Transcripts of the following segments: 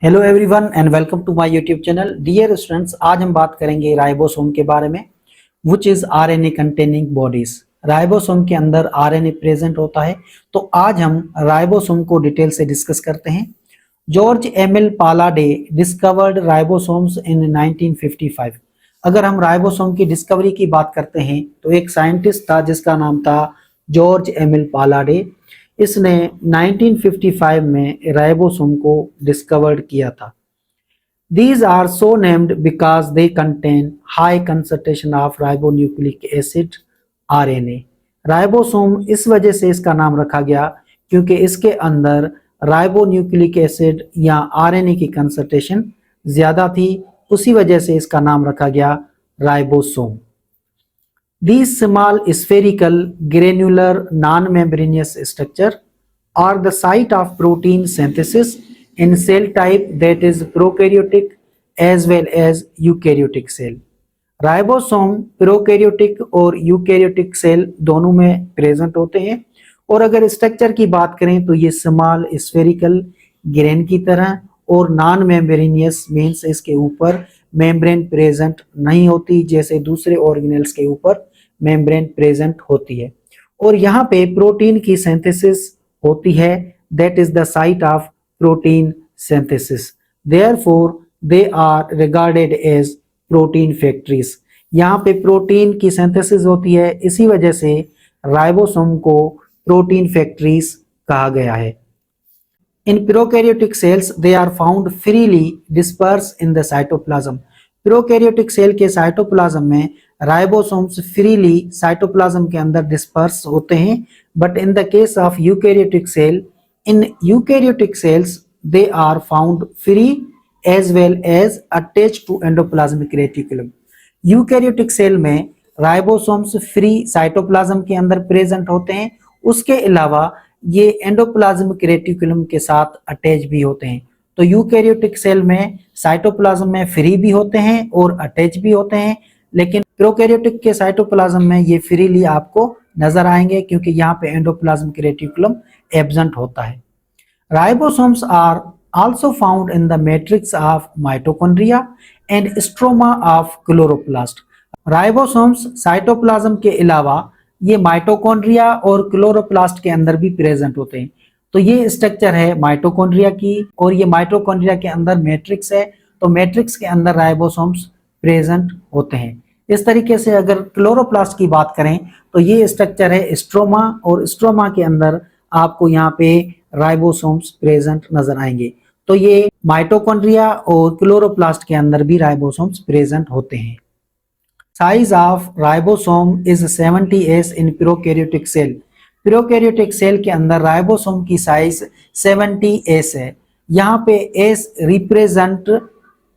Hello everyone and welcome to my YouTube channel. Dear students, आज हम बात करेंगे राइबोसोम के बारे में, which is RNA containing bodies. Ribosome के अंदर आरएनए प्रेजेंट होता है। तो आज हम राइबोसोम को डिटेल से डिस्कस करते हैं। जॉर्ज एमिल पालाडे डिस्कवर्ड राइबोसोम्स इन 1955। अगर हम राइबोसोम की डिस्कवरी की बात करते हैं तो एक साइंटिस्ट था जिसका नाम था जॉर्ज एमिल पालाडे। इसने 1955 में राइबोसोम को डिस्कवर्ड किया था। These are so named because they contain high concentration of ribonucleic acid RNA। Ribosome इस वजह से इसका नाम रखा गया क्योंकि इसके अंदर राइबोन्यूक्लिक एसिड या आरएनए की कंसंट्रेशन ज्यादा थी, उसी वजह से इसका नाम रखा गया ribosome. These small spherical granular non-membranous structure are the site of protein synthesis in cell type that is prokaryotic as well as eukaryotic cell। Ribosome prokaryotic और यूकैरियोटिक सेल दोनों में प्रेजेंट होते हैं। और अगर स्ट्रक्चर की बात करें तो ये स्मॉल स्फेरिकल ग्रेन की तरह और नॉन मेम्ब्रेनियस मीन्स इसके ऊपर मेम्ब्रेन प्रेजेंट नहीं होती जैसे दूसरे ऑर्गेनेल्स के ऊपर मेम्ब्रेन प्रेजेंट होती है। और यहाँ पे प्रोटीन की सिंथेसिस होती है, that is the site of protein synthesis. Therefore they are regarded as protein factories. यहाँ पे प्रोटीन की सिंथेसिस होती है, इसी वजह से राइबोसोम को प्रोटीन फैक्ट्रीज कहा गया है। In prokaryotic cells, they are found freely dispersed in the cytoplasm। Prokaryotic cell के साइटोप्लाज्म में राइबोसोम्स फ्रीली साइटोप्लाज्म के अंदर डिस्पर्स होते हैं। But in the case of eukaryotic cell, in eukaryotic cells they are found free as well as attached to endoplasmic reticulum. Eukaryotic cell में ribosomes free cytoplasm के अंदर present होते हैं, उसके अलावा ये एंडोप्लाज्मिक रेटिकुलम के साथ अटैच भी होते हैं। तो यूकैरियोटिक सेल में साइटोप्लाज्म में फ्री भी होते हैं और अटैच भी होते हैं, लेकिन प्रोकैरियोटिक के साइटोप्लाज्म में ये फ्रीली आपको नजर आएंगे क्योंकि यहाँ पे एंडोप्लाज्मिक रेटिकुलम एब्सेंट होता है। Ribosomes are also found in the matrix of mitochondria and stroma of chloroplast। Ribosomes cytoplasm के अलावा ये माइटोकॉन्ड्रिया और क्लोरोप्लास्ट के अंदर भी प्रेजेंट होते हैं। तो ये स्ट्रक्चर है माइटोकॉन्ड्रिया की और ये माइटोकॉन्ड्रिया के अंदर मैट्रिक्स है, तो मैट्रिक्स के अंदर राइबोसोम्स प्रेजेंट होते हैं। इस तरीके से अगर क्लोरोप्लास्ट की बात करें तो ये स्ट्रक्चर है स्ट्रोमा, और स्ट्रोमा के अंदर आपको यहाँ पे राइबोसोम्स प्रेजेंट नजर आएंगे। तो ये माइटोकॉन्ड्रिया और क्लोरोप्लास्ट के अंदर भी राइबोसोम्स प्रेजेंट होते हैं। Size of ribosome is 70s in prokaryotic cell. Prokaryotic cell के अंदर राइबोसोम की साइज 70s है। यहाँ पे एस रिप्रेजेंट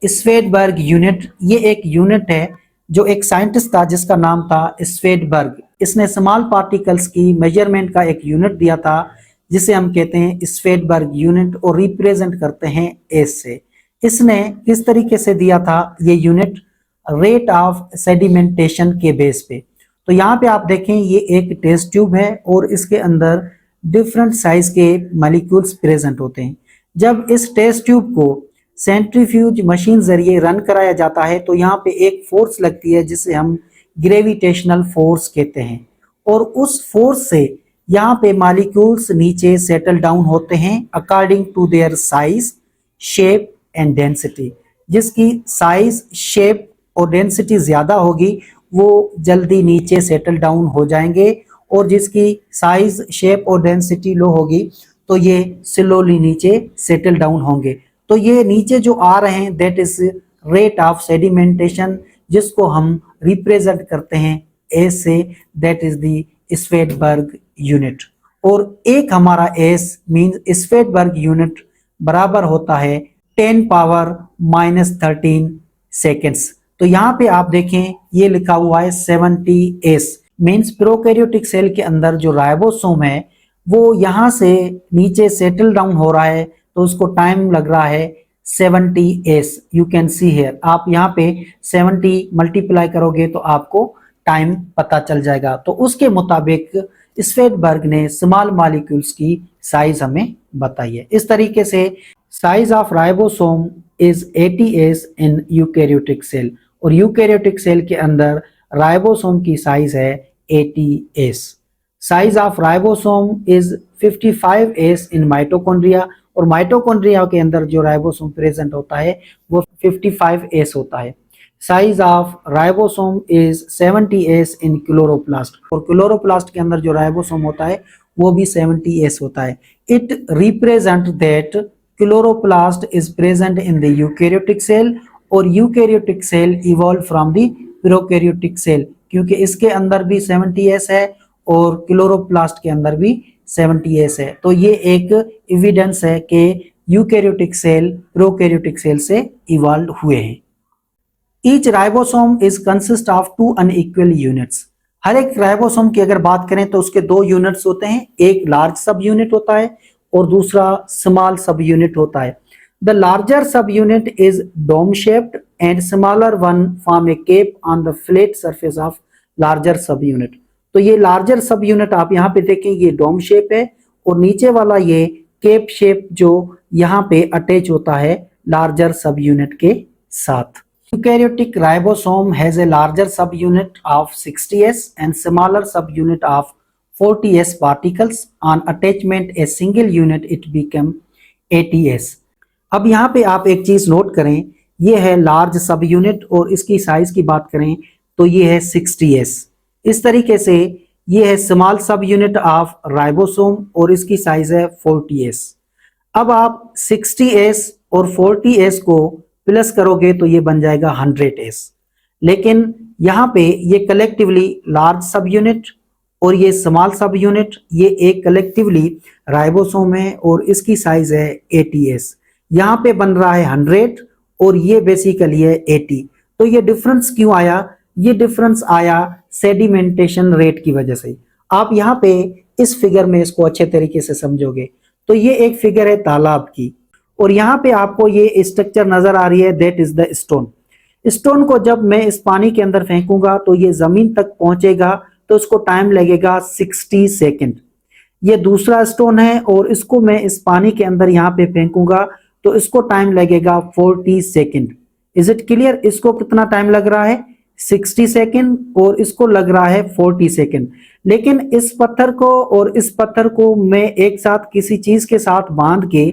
स्वेडबर्ग यूनिट। ये एक यूनिट है जो एक साइंटिस्ट था जिसका नाम था स्वेडबर्ग। इसने स्मॉल पार्टिकल्स की मेजरमेंट का एक यूनिट दिया था जिसे हम कहते हैं स्वेडबर्ग यूनिट, और रिप्रेजेंट करते हैं एस से। इसने किस तरीके से दिया था ये यूनिट? रेट ऑफ सेडिमेंटेशन के बेस पे। तो यहाँ पे आप देखें ये एक टेस्ट ट्यूब है और इसके अंदर डिफरेंट साइज के मॉलिक्यूल्स प्रेजेंट होते हैं। जब इस टेस्ट ट्यूब को सेंट्रीफ्यूज मशीन जरिए रन कराया जाता है तो यहाँ पे एक फोर्स लगती है जिसे हम ग्रेविटेशनल फोर्स कहते हैं, और उस फोर्स से यहाँ पे मॉलिक्यूल्स नीचे सेटल डाउन होते हैं according to their size, shape and density. जिसकी साइज, शेप और डेंसिटी ज्यादा होगी वो जल्दी नीचे सेटल डाउन हो जाएंगे, और जिसकी साइज, शेप और डेंसिटी लो होगी तो ये स्लोली नीचे सेटल डाउन होंगे। तो ये नीचे जो आ रहे हैं that is rate of sedimentation, जिसको हम रिप्रेजेंट करते हैं एस से, that is the Svedberg unit. और एक हमारा एस मीन स्वेडबर्ग यूनिट बराबर होता है 10⁻⁻13 सेकेंड्स। तो यहाँ पे आप देखें ये लिखा हुआ है 70s मीन्स प्रोकैरियोटिक सेल के अंदर जो राइबोसोम है वो यहाँ से नीचे सेटल डाउन हो रहा है, तो उसको टाइम लग रहा है 70s। You can see here, आप यहाँ पे 70 मल्टीप्लाई करोगे तो आपको टाइम पता चल जाएगा। तो उसके मुताबिक स्वेडबर्ग ने स्मॉल मॉलिक्यूल्स की साइज हमें बताई है। इस तरीके से size of ribosome is 80s in eukaryotic cell, और यूकैरियोटिक सेल के अंदर राइबोसोम की साइज है 80s। Size of ribosome is 55s in mitochondria, और माइटोकॉन्ड्रिया के अंदर जो राइबोसोम प्रेजेंट होता है वो 55s होता है। Size of ribosome is 70s in chloroplast, और क्लोरोप्लास्ट के अंदर जो राइबोसोम होता है वो भी 70s होता है। It represent that chloroplast is present in the eukaryotic cell, और eukaryotic cell evolve from the prokaryotic cell, क्योंकि इसके अंदर भी 70s है और क्लोरोप्लास्ट के अंदर भी 70s है। तो ये एक एविडेंस है कि यूकैरियोटिक सेल प्रोकैरियोटिक सेल से इवॉल्व हुए हैं। Each ribosome is consist of 2 unequal units. हर एक राइबोसोम की अगर बात करें तो उसके 2 यूनिट्स होते हैं, एक लार्ज सब यूनिट होता है और दूसरा स्मॉल सब यूनिट होता है। The larger subunit is dome shaped and smaller one form a cap on the flat surface of larger subunit. तो ये लार्जर सब यूनिट आप यहाँ पे देखें, ये डोम शेप है, और नीचे वाला ये केप शेप जो यहाँ पे अटैच होता है लार्जर सब यूनिट के साथ। Eukaryotic ribosome has a larger subunit of 60s and smaller subunit of 40s particles. On attachment a single unit it become 80s. अब यहाँ पे आप एक चीज नोट करें, ये है लार्ज सब यूनिट और इसकी साइज की बात करें तो ये है 60s। इस तरीके से ये है स्मॉल सब यूनिट ऑफ राइबोसोम और इसकी साइज है 40s। अब आप 60s और 40s को प्लस करोगे तो ये बन जाएगा 100s, लेकिन यहाँ पे ये कलेक्टिवली लार्ज सब यूनिट और ये स्मॉल सब यूनिट ये एक कलेक्टिवली राइबोसोम है और इसकी साइज है 80s। यहाँ पे बन रहा है 100 और ये बेसिकली है 80। तो ये डिफरेंस क्यों आया? ये डिफरेंस आया सेडिमेंटेशन रेट की वजह से। आप यहाँ पे इस फिगर में इसको अच्छे तरीके से समझोगे तो ये एक फिगर है तालाब की, और यहाँ पे आपको ये स्ट्रक्चर नजर आ रही है, that is the stone. Stone को जब मैं इस पानी के अंदर फेंकूंगा तो ये जमीन तक पहुंचेगा तो इसको टाइम लगेगा 60 सेकंड। ये दूसरा स्टोन है और इसको मैं इस पानी के अंदर यहाँ पे फेंकूंगा तो इसको टाइम लगेगा 40 सेकंड। Is it clear? इसको कितना टाइम लग रहा है? 60 सेकंड, और इसको लग रहा है 40 सेकंड। लेकिन इस पत्थर को और इस पत्थर को मैं एक साथ किसी चीज के साथ बांध के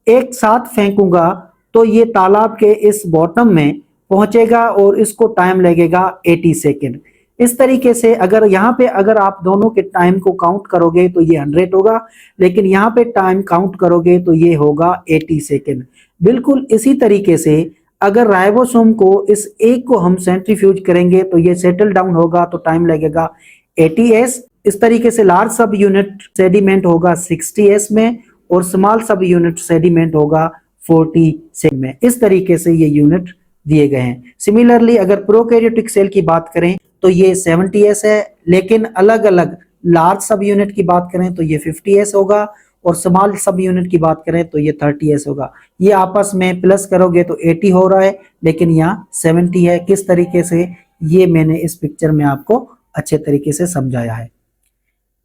एक साथ फेंकूंगा तो ये तालाब के इस बॉटम में पहुंचेगा और इसको टाइम लगेगा 80 सेकेंड। इस तरीके से अगर यहाँ पे अगर आप दोनों के टाइम को काउंट करोगे तो ये 100 होगा, लेकिन यहाँ पे टाइम काउंट करोगे तो ये होगा 80 सेकेंड। बिल्कुल इसी तरीके से अगर राइबोसोम को इस एक को हम सेंट्रीफ्यूज करेंगे तो ये सेटल डाउन होगा तो टाइम लगेगा 80s। इस तरीके से लार्ज सब यूनिट सेडिमेंट होगा 60s में और स्मॉल सब यूनिट सेडिमेंट होगा 40 सेकेंड में। इस तरीके से ये यूनिट दिए गए हैं। सिमिलरली अगर प्रोकैरियोटिक सेल की बात करें तो ये 70s है, लेकिन अलग अलग लार्ज सब यूनिट की बात करें तो ये 50s होगा और स्मॉल सब यूनिट की बात करें तो ये 30s होगा। ये आपस में प्लस करोगे तो 80 हो रहा है, लेकिन यहाँ 70 है। किस तरीके से, ये मैंने इस पिक्चर में आपको अच्छे तरीके से समझाया है।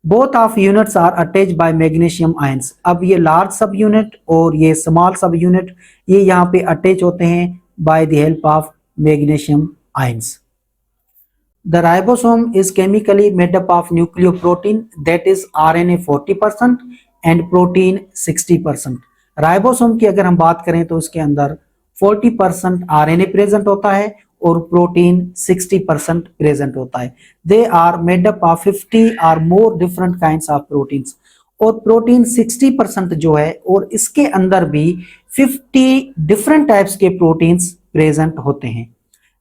Both of units are attached by magnesium ions. अब ये लार्ज सब यूनिट और ये स्मॉल सब यूनिट ये यहाँ पे अटैच होते हैं by the help of magnesium ions. The ribosome is chemically made up of nucleoprotein, that is RNA 40% and protein 60%। Ribosome की अगर हम बात करें तो उसके अंदर 40% RNA प्रेजेंट होता है और प्रोटीन 60% प्रेजेंट होता है। They are made up of 50 और more different kinds of proteins, और प्रोटीन 60% जो है और इसके अंदर भी 50 डिफरेंट टाइप्स के प्रोटीन्स प्रेजेंट होते हैं।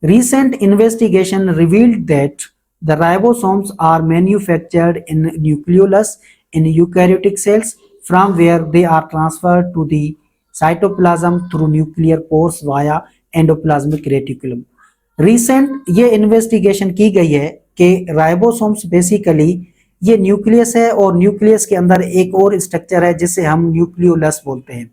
Recent investigation revealed that the ribosomes are manufactured in nucleolus in eukaryotic cells, from where they are transferred to the cytoplasm through nuclear pores via endoplasmic reticulum। Recent ये investigation की गई है कि ribosomes basically ये nucleus है और nucleus के अंदर एक और स्ट्रक्चर है जिसे हम न्यूक्लियोलस बोलते हैं।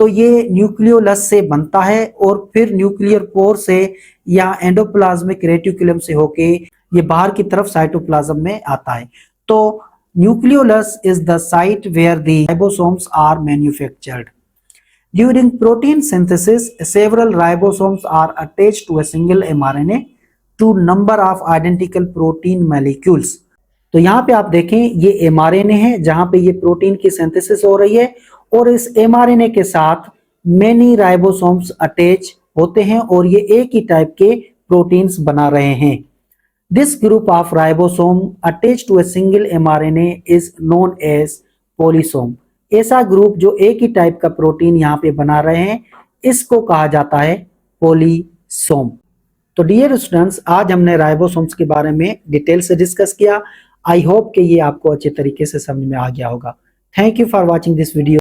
तो ये न्यूक्लियोलस से बनता है और फिर न्यूक्लियर पोर से या एंडोप्लाज्मिक रेटिकुलम से होके ये बाहर की तरफ साइटोप्लाज्म में आता है। तो nucleolus is the site where the ribosomes are manufactured. During protein synthesis, several ribosomes are attached to a single mRNA to number of identical protein molecules. तो यहाँ पे आप देखें ये mRNA है जहां पे ये प्रोटीन की सिंथेसिस हो रही है और इस mRNA के साथ मेनी राइबोसोम्स अटैच होते हैं और ये एक ही टाइप के प्रोटीन्स बना रहे हैं। This group of ribosome attached to a single mRNA is known as polysome. ऐसा ग्रुप जो एक ही टाइप का प्रोटीन यहाँ पे बना रहे हैं इसको कहा जाता है पोलीसोम। तो डियर स्टूडेंट्स, आज हमने राइबोसोम्स के बारे में डिटेल से डिस्कस किया। आई होप कि ये आपको अच्छे तरीके से समझ में आ गया होगा। Thank you for watching this video.